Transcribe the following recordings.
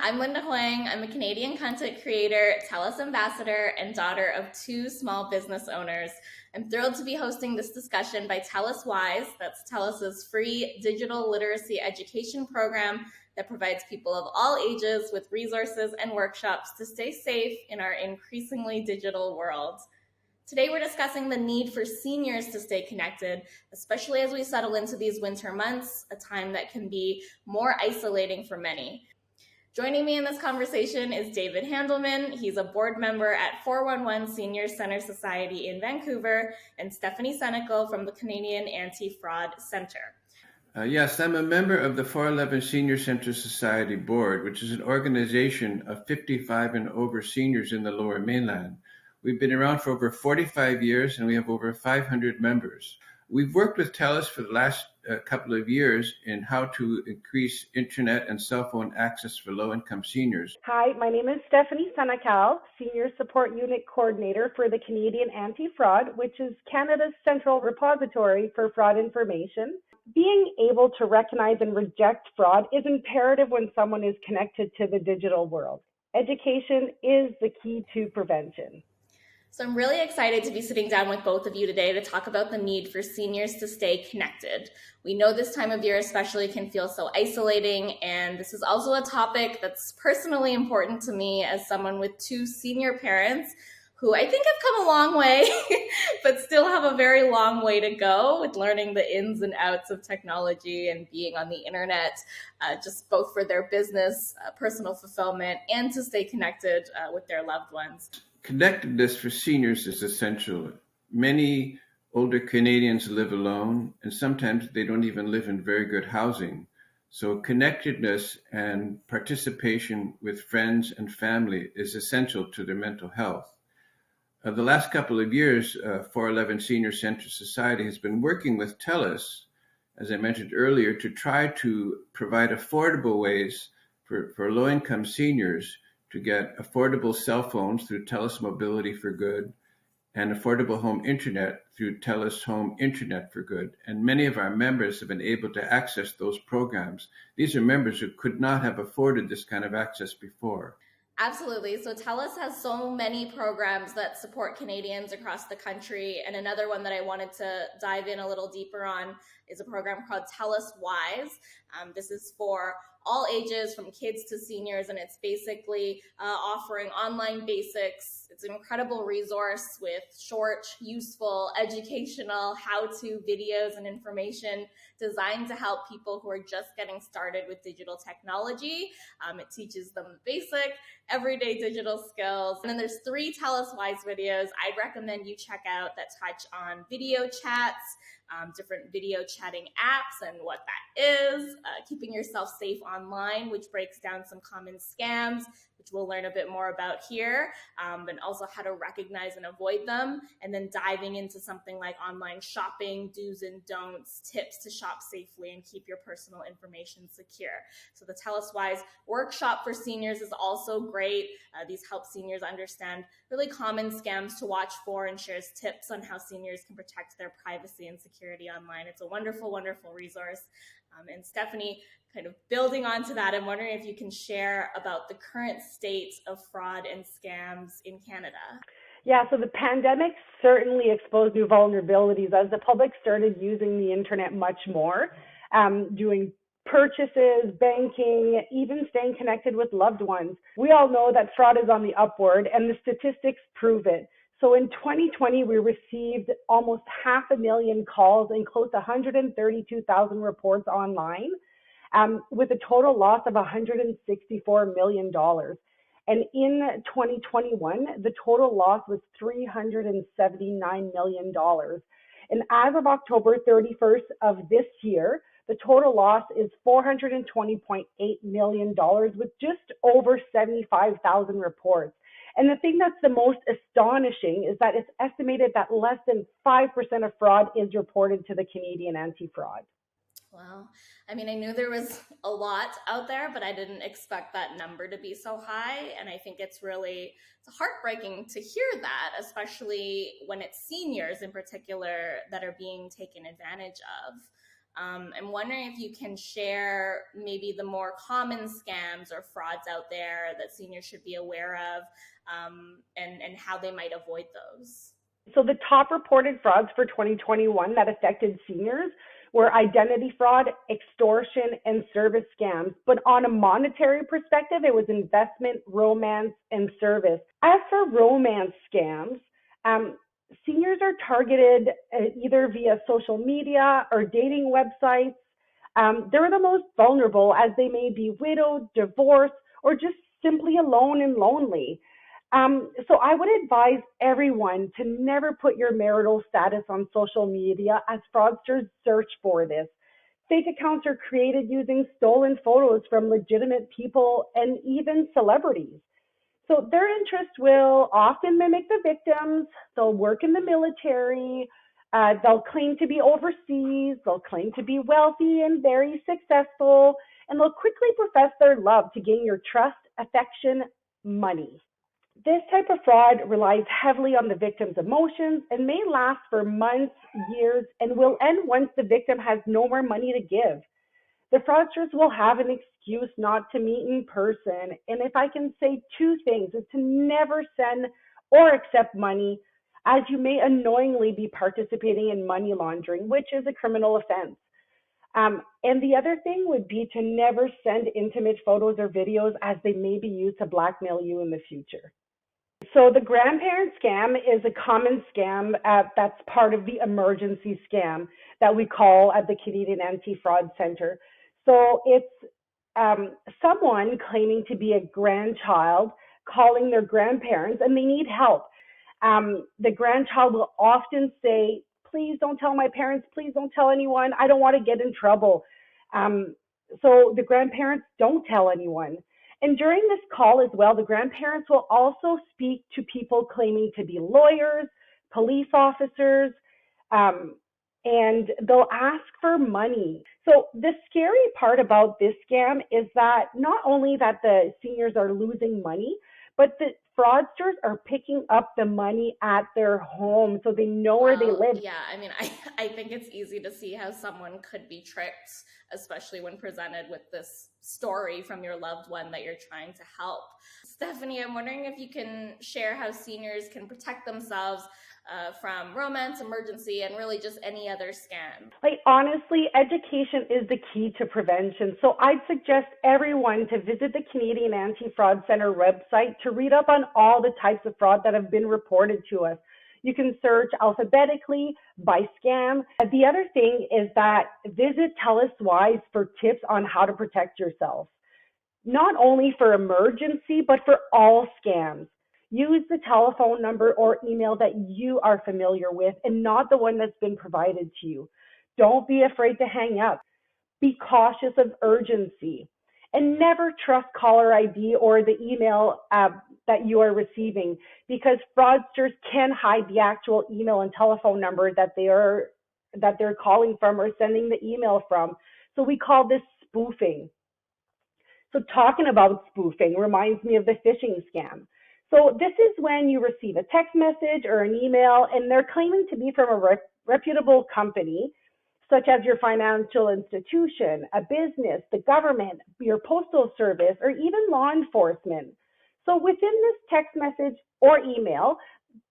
I'm Linda Hoang. I'm a Canadian content creator, TELUS ambassador, and daughter of two small business owners. I'm thrilled to be hosting this discussion by TELUS Wise. That's TELUS's free digital literacy education program that provides people of all ages with resources and workshops to stay safe in our increasingly digital world. Today, we're discussing the need for seniors to stay connected, especially as we settle into these winter months, a time that can be more isolating for many. Joining me in this conversation is David Handelman. He's a board member at 411 Senior Center Society in Vancouver, and Stephanie Senecal from the Canadian Anti-Fraud Centre. Yes, I'm a member of the 411 Senior Center Society Board, which is an organization of 55 and over seniors in the Lower Mainland. We've been around for over 45 years, and we have over 500 members. We've worked with TELUS for the last couple of years in how to increase internet and cell phone access for low-income seniors. Hi, my name is Stephanie Senecal, Senior Support Unit Coordinator for the Canadian Anti-Fraud, which is Canada's central repository for fraud information. Being able to recognize and reject fraud is imperative when someone is connected to the digital world. Education is the key to prevention. So I'm really excited to be sitting down with both of you today to talk about the need for seniors to stay connected. We know this time of year especially can feel so isolating, and this is also a topic that's personally important to me as someone with two senior parents who I think have come a long way, but still have a very long way to go with learning the ins and outs of technology and being on the internet, just both for their business, personal fulfillment, and to stay connected with their loved ones. Connectedness for seniors is essential. Many older Canadians live alone, and sometimes they don't even live in very good housing. So connectedness and participation with friends and family is essential to their mental health. The last couple of years, 411 Senior Center Society has been working with TELUS, as I mentioned earlier, to try to provide affordable ways for low-income seniors to get affordable cell phones through TELUS Mobility for Good and affordable home internet through TELUS Home Internet for Good. And many of our members have been able to access those programs. These are members who could not have afforded this kind of access before. Absolutely. So TELUS has so many programs that support Canadians across the country. And another one that I wanted to dive in a little deeper on is a program called TELUS Wise. This is for all ages, from kids to seniors, and it's basically offering online basics. It's an incredible resource with short, useful, educational, how-to videos and information designed to help people who are just getting started with digital technology. It teaches them basic, everyday digital skills. And then there's 3 TELUS Wise videos I'd recommend you check out that touch on video chats, different video chatting apps and what that is, keeping yourself safe online, which breaks down some common scams, which we'll learn a bit more about here, and also how to recognize and avoid them, and then diving into something like online shopping, do's and don'ts, tips to shop safely and keep your personal information secure. So the TELUS Wise workshop for seniors is also great. These help seniors understand really common scams to watch for and shares tips on how seniors can protect their privacy and security online. It's a wonderful, wonderful resource. And Stephanie, kind of building onto that, I'm wondering if you can share about the current state of fraud and scams in Canada. Yeah, so the pandemic certainly exposed new vulnerabilities as the public started using the internet much more, doing purchases, banking, even staying connected with loved ones. We all know that fraud is on the upward, and the statistics prove it. So in 2020, we received almost 500,000 calls and close to 132,000 reports online, with a total loss of $164 million. And in 2021, the total loss was $379 million. And as of October 31st of this year, the total loss is $420.8 million with just over 75,000 reports. And the thing that's the most astonishing is that it's estimated that less than 5% of fraud is reported to the Canadian Anti-Fraud. Wow. I mean, I knew there was a lot out there, but I didn't expect that number to be so high. And I think it's heartbreaking to hear that, especially when it's seniors in particular that are being taken advantage of. I'm wondering if you can share maybe the more common scams or frauds out there that seniors should be aware of, and how they might avoid those. So the top reported frauds for 2021 that affected seniors were identity fraud, extortion, and service scams. But on a monetary perspective, it was investment, romance, and service. As for romance scams, seniors are targeted either via social media or dating websites. They're the most vulnerable as they may be widowed, divorced, or just simply alone and lonely. So I would advise everyone to never put your marital status on social media as fraudsters search for this. Fake accounts are created using stolen photos from legitimate people and even celebrities. So their interests will often mimic the victims. They'll work in the military. They'll claim to be overseas. They'll claim to be wealthy and very successful. And they'll quickly profess their love to gain your trust, affection, money. This type of fraud relies heavily on the victim's emotions and may last for months, years, and will end once the victim has no more money to give. The fraudsters will have an excuse not to meet in person. And if I can say two things, is to never send or accept money, as you may unknowingly be participating in money laundering, which is a criminal offense. And the other thing would be to never send intimate photos or videos, as they may be used to blackmail you in the future. So the grandparent scam is a common scam that's part of the emergency scam that we call at the Canadian Anti-Fraud Center. So it's someone claiming to be a grandchild calling their grandparents and they need help. The grandchild will often say, please don't tell my parents, please don't tell anyone, I don't want to get in trouble. So the grandparents don't tell anyone. And during this call as well, the grandparents will also speak to people claiming to be lawyers, police officers, and they'll ask for money. So the scary part about this scam is that not only that the seniors are losing money, but the fraudsters are picking up the money at their home, so they know where they live. Yeah, I mean, I think it's easy to see how someone could be tricked, especially when presented with this story from your loved one that you're trying to help. Stephanie, I'm wondering if you can share how seniors can protect themselves from romance, emergency, and really just any other scam. Like, honestly, education is the key to prevention. So I'd suggest everyone to visit the Canadian Anti-Fraud Center website to read up on all the types of fraud that have been reported to us. You can search alphabetically by scam. The other thing is that visit TELUS Wise for tips on how to protect yourself, not only for emergency, but for all scams. Use the telephone number or email that you are familiar with and not the one that's been provided to you. Don't be afraid to hang up. Be cautious of urgency. And never trust caller ID or the email that you are receiving, because fraudsters can hide the actual email and telephone number that they're calling from or sending the email from. So we call this spoofing. So talking about spoofing reminds me of the phishing scam. So this is when you receive a text message or an email and they're claiming to be from a reputable company, such as your financial institution, a business, the government, your postal service, or even law enforcement. So within this text message or email,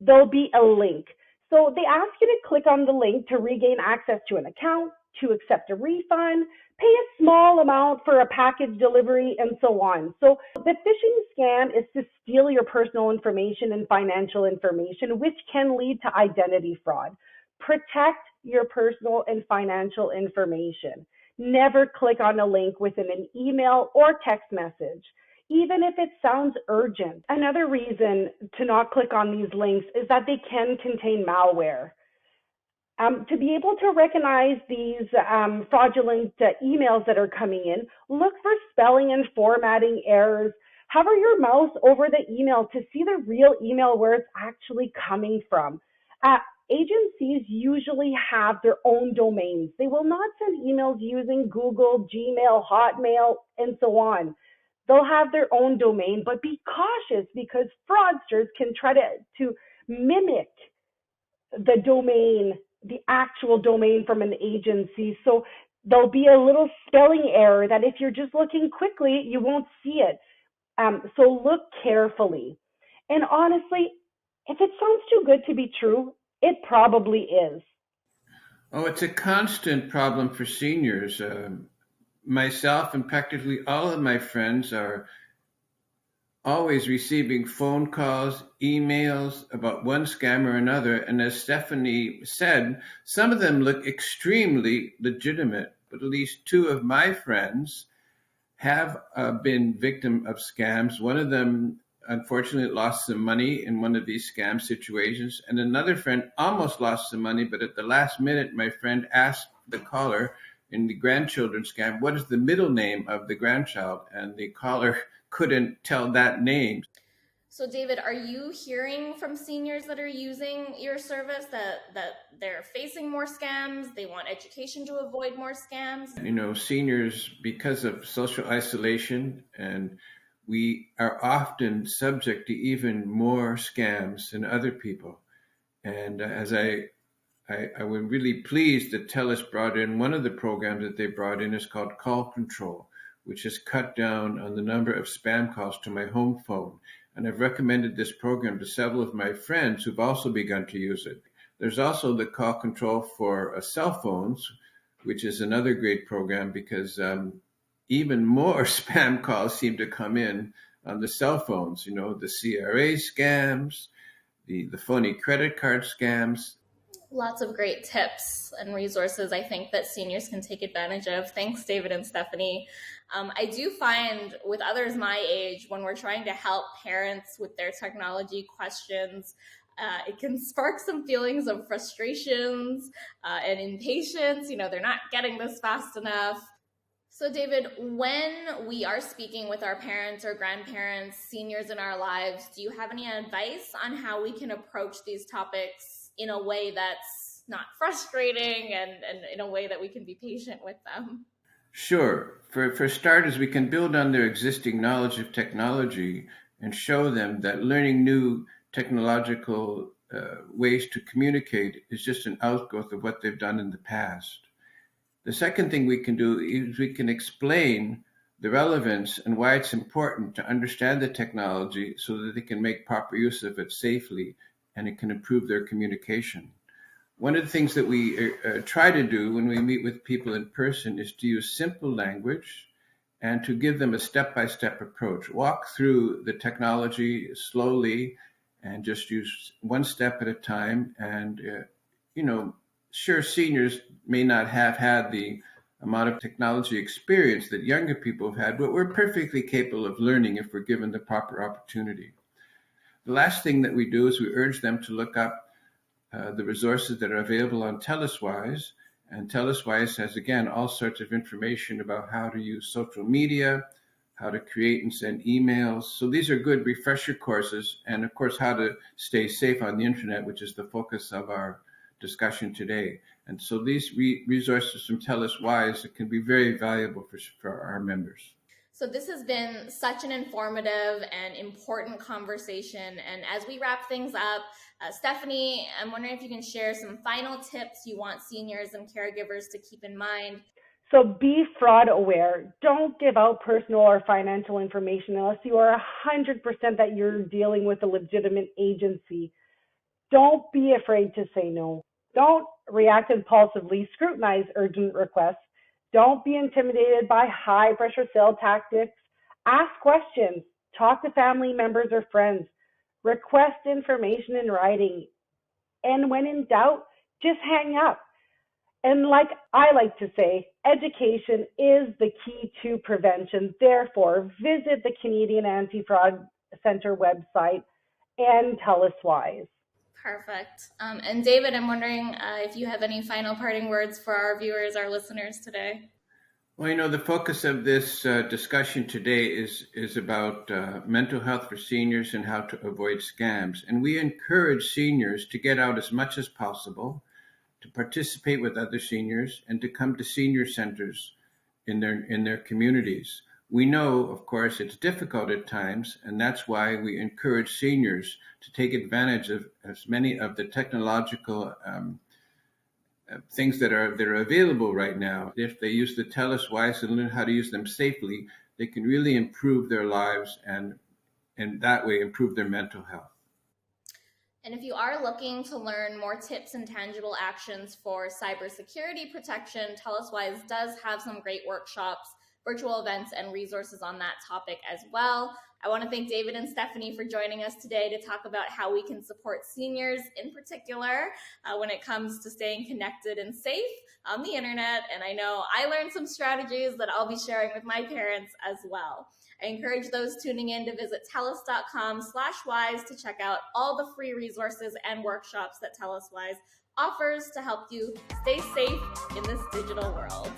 there'll be a link. So they ask you to click on the link to regain access to an account, to accept a refund, pay a small amount for a package delivery, and so on. So the phishing scam is to steal your personal information and financial information, which can lead to identity fraud. Protect your personal and financial information. Never click on a link within an email or text message, even if it sounds urgent. Another reason to not click on these links is that they can contain malware. To be able to recognize these fraudulent emails that are coming in, look for spelling and formatting errors. Hover your mouse over the email to see the real email where it's actually coming from. Agencies usually have their own domains. They will not send emails using Google, Gmail, Hotmail, and so on. They'll have their own domain, but be cautious because fraudsters can try to mimic the domain, the actual domain from an agency. So There'll be a little spelling error that if you're just looking quickly, you won't see it. So look carefully. And honestly, if it sounds too good to be true, it probably is. Oh, it's a constant problem for seniors. Myself and practically all of my friends are always receiving phone calls, emails about one scam or another. And as Stephanie said, some of them look extremely legitimate, but at least two of my friends have been victim of scams. One of them, unfortunately, lost some money in one of these scam situations. And another friend almost lost some money, but at the last minute, my friend asked the caller in the grandchildren scam, what is the middle name of the grandchild? And the caller couldn't tell that name. So, David, are you hearing from seniors that are using your service that they're facing more scams? They want education to avoid more scams? You know, seniors, because of social isolation, and we are often subject to even more scams than other people. And as I was really pleased that TELUS brought in one of the programs that they brought in is called Call Control, which has cut down on the number of spam calls to my home phone. And I've recommended this program to several of my friends who've also begun to use it. There's also the Call Control for cell phones, which is another great program because even more spam calls seem to come in on the cell phones, you know, the CRA scams, the phony credit card scams. Lots of great tips and resources I think that seniors can take advantage of. Thanks, David and Stephanie. I do find with others my age, when we're trying to help parents with their technology questions, it can spark some feelings of frustrations and impatience. You know, they're not getting this fast enough. So, David, when we are speaking with our parents or grandparents, seniors in our lives, do you have any advice on how we can approach these topics in a way that's not frustrating and in a way that we can be patient with them? Sure. For starters, we can build on their existing knowledge of technology and show them that learning new technological ways to communicate is just an outgrowth of what they've done in the past. The second thing we can do is we can explain the relevance and why it's important to understand the technology so that they can make proper use of it safely and it can improve their communication. One of the things that we try to do when we meet with people in person is to use simple language and to give them a step-by-step approach. Walk through the technology slowly and just use one step at a time. And, sure, seniors may not have had the amount of technology experience that younger people have had, but we're perfectly capable of learning if we're given the proper opportunity. The last thing that we do is we urge them to look up the resources that are available on TELUS Wise. And TELUS Wise has, again, all sorts of information about how to use social media, how to create and send emails. So these are good refresher courses. And of course, how to stay safe on the internet, which is the focus of our discussion today. And so these resources from TELUS Wise can be very valuable for our members. So this has been such an informative and important conversation. And as we wrap things up, Stephanie, I'm wondering if you can share some final tips you want seniors and caregivers to keep in mind. So be fraud aware. Don't give out personal or financial information unless you are 100% that you're dealing with a legitimate agency. Don't be afraid to say no. Don't react impulsively. Scrutinize urgent requests. Don't be intimidated by high-pressure sale tactics. Ask questions. Talk to family members or friends. Request information in writing. And when in doubt, just hang up. And like I like to say, education is the key to prevention. Therefore, visit the Canadian Anti-Fraud Centre website and TELUS Wise. Perfect. And David, I'm wondering if you have any final parting words for our viewers, our listeners today. Well, the focus of this discussion today is about mental health for seniors and how to avoid scams. And we encourage seniors to get out as much as possible, to participate with other seniors, and to come to senior centers in their communities. We know, of course, it's difficult at times, and that's why we encourage seniors to take advantage of as many of the technological things that are available right now. If they use the TELUS Wise and learn how to use them safely, they can really improve their lives and that way improve their mental health. And if you are looking to learn more tips and tangible actions for cybersecurity protection, TELUS Wise does have some great workshops, virtual events, and resources on that topic as well. I want to thank David and Stephanie for joining us today to talk about how we can support seniors in particular when it comes to staying connected and safe on the internet. And I know I learned some strategies that I'll be sharing with my parents as well. I encourage those tuning in to visit TELUS.com/wise to check out all the free resources and workshops that TELUS Wise offers to help you stay safe in this digital world.